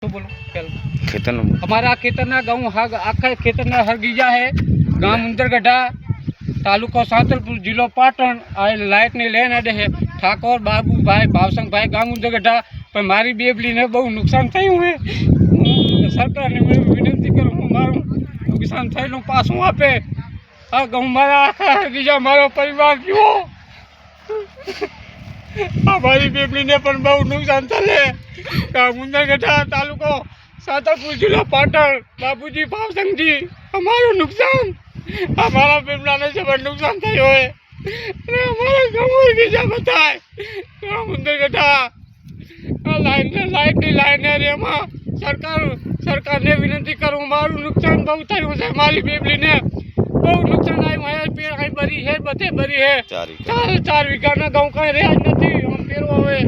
तो बोलो खेतर हमारा खेतना गाँव आखा खेतना हरगीजा है, गांव उंदरगढ़ा, तालुको सांतलपुर, जिलो पाटण। आ लाइट ने लेन अडे है ठाकोर बाबू भाई भावसंग भाई गांव उंदरगढ़ा। पर मारी बेबली ने बहुत नुकसान थयुं है। सरकार ने विनंती करूँ हूँ मारू नुकसान थयेलुं पाछुं आपे। आ गाँव मारा आखा हरगीजा मारो परिवार जुओ। हमारी बेबली ने पण बहुत नुकसान थये। गांव उंदरगढ़ा, तालुको सांतलपुर, जिला पाटण। बाबूजी भावसंग जी हमारो नुकसान, हमारा बेबला ने जबर नुकसान थयो है। हमारा गाँव हरगीजा बताए गांव उंदरगढ़ा लाइट है रे मां। सरकार ने विनंती करूँ मारू नुकसान बहुत थयुं है। हमारी बेबली ने बहुत नुकसान आयो है। पेड़ आई बरी है, बते बरी है। 4 वीघा ना गाँव का रे आज नहीं हम पेरो हवे।